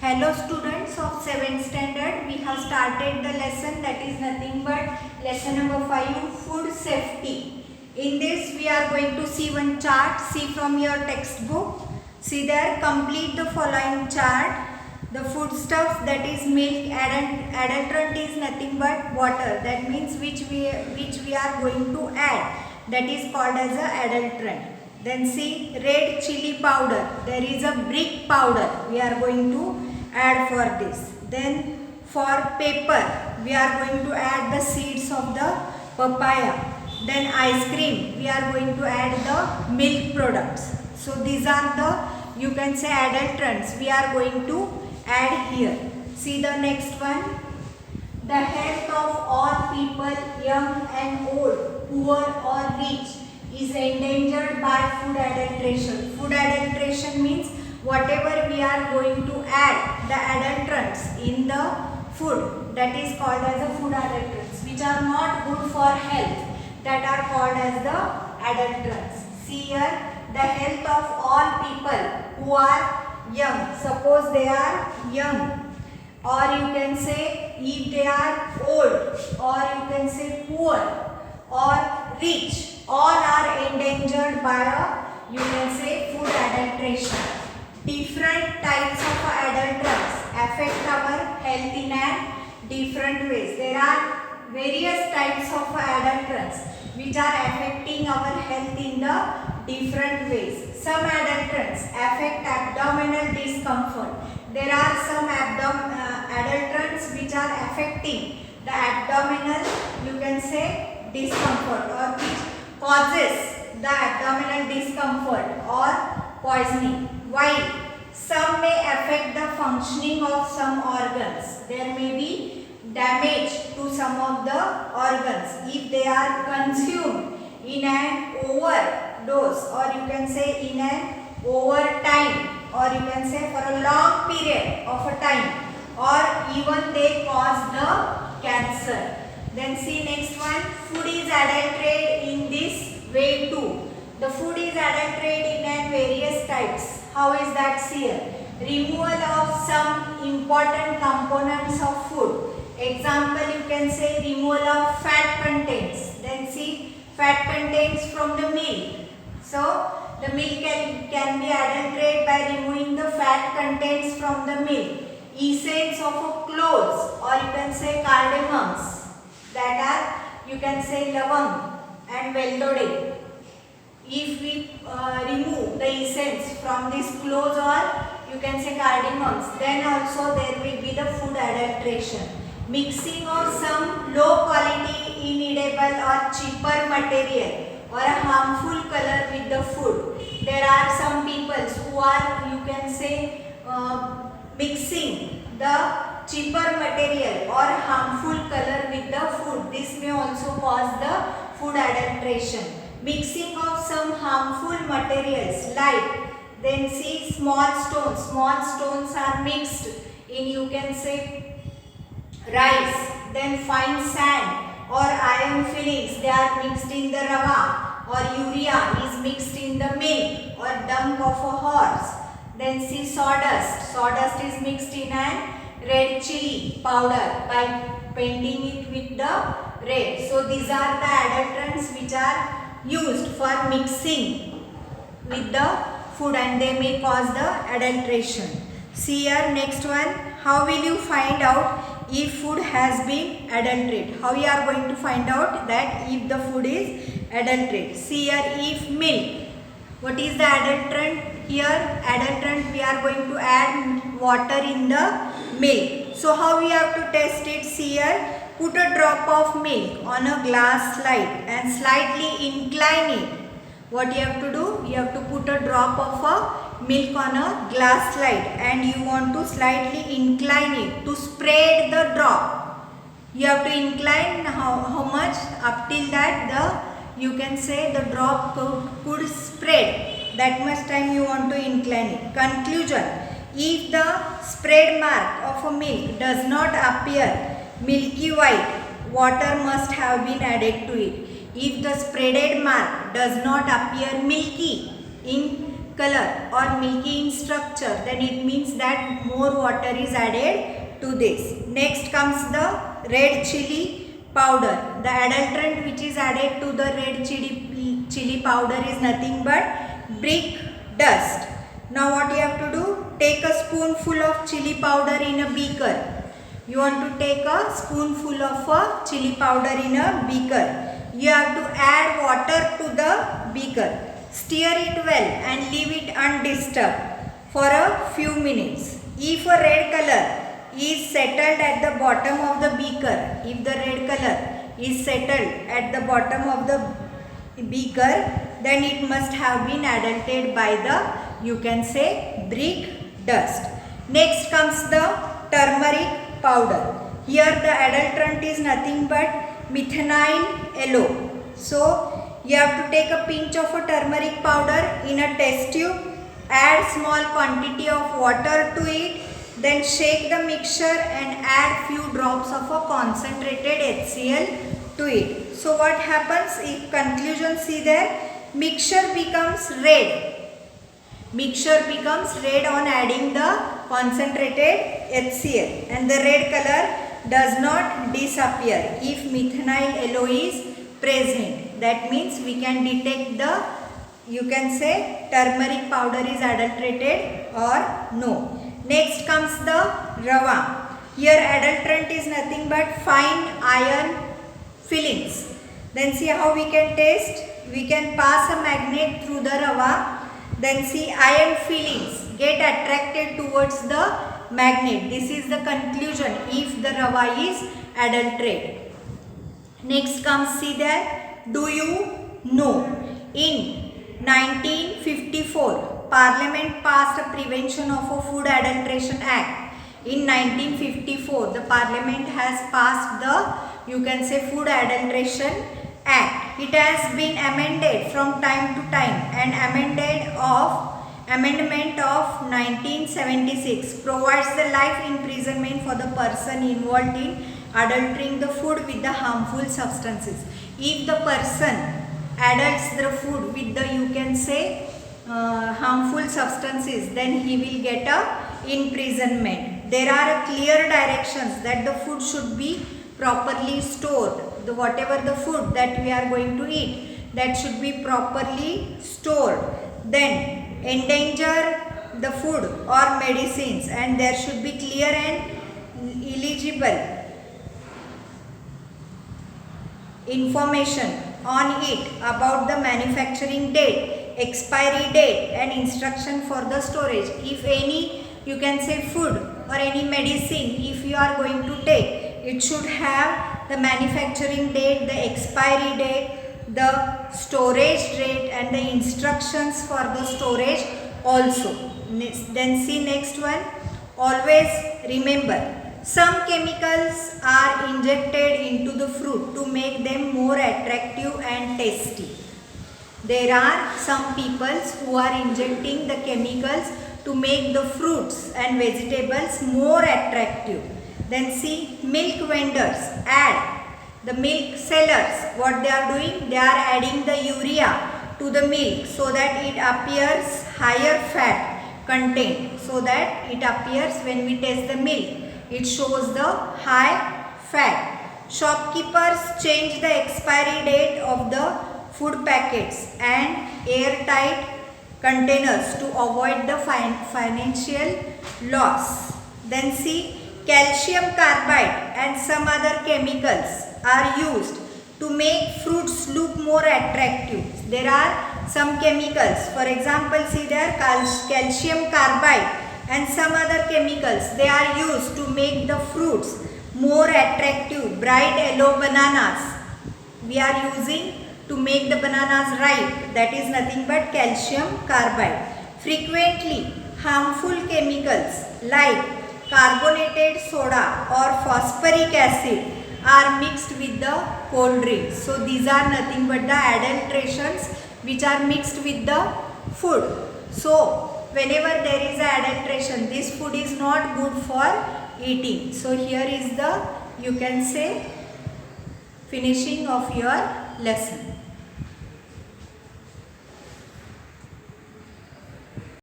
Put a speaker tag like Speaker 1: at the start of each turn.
Speaker 1: Hello students of 7th standard, we have started the lesson that is nothing but lesson number 5, food safety. In this we are going to see one chart, see from your textbook. See there, complete the following chart. The food stuff, that is milk, adulterant is nothing but water, that means which we are going to add, that is called as a adulterant. Then see red chili powder, there is a brick powder we are going to add for this. Then for pepper we are going to add the seeds of the papaya. Then ice cream we are going to add the milk products. So these are the, you can say, adulterants we are going to add here. See the next one. The health of all people, young and old, poor or rich, is endangered by food adulteration. Food adulteration means whatever we are going to add the adulterants in the food, that is called as the food adulterants, which are not good for health, that are called as the adulterants. See here, the health of all people who are young, suppose they are young, or you can say if they are old, or you can say poor or rich, all are endangered by a, you can say, food adulteration. Different types of adulterants affect our health in a different ways. There are various types of adulterants which are affecting our health in the different ways. Some adulterants affect abdominal discomfort. There are some adulterants which are affecting the abdominal, you can say, discomfort, or which causes the abdominal discomfort or poisoning. While some may affect the functioning of some organs, there may be damage to some of the organs if they are consumed in an overdose, or you can say in an overtime, or you can say for a long period of a time, or even they cause the cancer. Then see next one, food is adulterated in this way too. The food is adulterated in various types. How is that? See here. Removal of some important components of food. Example, you can say removal of fat contents. Then see, fat contents from the milk. So the milk can be adulterated by removing the fat contents from the milk. Essence of cloves, or you can say cardamoms, that are, you can say, lavang and veldode. If we remove the essence from these cloves, or you can say cardamoms, then also there will be the food adulteration. Mixing of some low quality, inedible or cheaper material or a harmful color with the food. There are some people who are, you can say, mixing the cheaper material or harmful color with the food. This may also cause the food adulteration. Mixing of some harmful materials like, then see, small stones are mixed in, you can say, rice. Then fine sand or iron fillings, they are mixed in the rava, or urea is mixed in the milk or dung of a horse. Then see, sawdust is mixed in an red chili powder by painting it with the red. So these are the adulterants which are used for mixing with the food, and they may cause the adulteration. See here next one, how will you find out if food has been adulterated? How you are going to find out that if the food is adulterated? See here, if milk, what is the adulterant? Here adulterant, we are going to add water in the milk. So how we have to test it? See here, put a drop of milk on a glass slide and slightly incline it. What you have to do? You have to put a drop of a milk on a glass slide and you want to slightly incline it to spread the drop. You have to incline how much? Up till that the, you can say, the drop could spread. That much time you want to incline it. Conclusion, if the spread mark of a milk does not appear milky white, water must have been added to it. If the spreaded mark does not appear milky in color or milky in structure, then it means that more water is added to this. Next comes the red chili powder. The adulterant which is added to the red chili powder is nothing but brick dust. Now what you have to do? Take a spoonful of chili powder in a beaker. You want to take a spoonful of chili powder in a beaker. You have to add water to the beaker. Stir it well and leave it undisturbed for a few minutes. If a red color is settled at the bottom of the beaker, if the red color is settled at the bottom of the beaker, then it must have been adulterated by the, you can say, brick dust. Next comes the turmeric powder. Here the adulterant is nothing but methanol yellow. So you have to take a pinch of a turmeric powder in a test tube, add small quantity of water to it, then shake the mixture and add few drops of a concentrated HCl to it. So what happens? If conclusion, see there, mixture becomes red. Mixture becomes red on adding the concentrated HCl, and the red color does not disappear if methanol yellow is present. That means we can detect the, you can say, turmeric powder is adulterated or no. Next comes the rava. Here adulterant is nothing but fine iron fillings. Then see how we can test. We can pass a magnet through the rava. Then see iron fillings get attracted towards the magnet. This is the conclusion if the rava is adulterated. Next comes, see there. Do you know? In 1954, Parliament passed a Prevention of a Food Adulteration Act. In 1954, the Parliament has passed the, you can say, Food Adulteration Act. It has been amended from time to time, and amendment of 1976 provides the life imprisonment for the person involved in adulterating the food with the harmful substances. If the person adulterates the food with the, you can say, harmful substances, then he will get a imprisonment. There are clear directions that the food should be properly stored. Whatever the food that we are going to eat, that should be properly stored. Then endanger the food or medicines, and there should be clear and illegible information on it about the manufacturing date, expiry date, and instruction for the storage. If any, you can say, food or any medicine, if you are going to take, it should have the manufacturing date, the expiry date, the storage date, and the instructions for the storage also. Then see next one. Always remember, some chemicals are injected into the fruit to make them more attractive and tasty. There are some people who are injecting the chemicals to make the fruits and vegetables more attractive. Then see, milk vendors add, the milk sellers, what they are doing? They are adding the urea to the milk so that it appears higher fat content, so that it appears when we taste the milk, it shows the high fat. Shopkeepers change the expiry date of the food packets and airtight containers to avoid the financial loss. Then see, calcium carbide and some other chemicals are used to make fruits look more attractive. There are some chemicals, for example, see there, calcium carbide and some other chemicals, they are used to make the fruits more attractive. Bright yellow bananas we are using to make the bananas ripe, that is nothing but calcium carbide. Frequently harmful chemicals like carbonated soda or phosphoric acid are mixed with the cold drinks. So these are nothing but the adulterations which are mixed with the food. So whenever there is a adulteration, this food is not good for eating. So here is the, you can say, finishing of your lesson.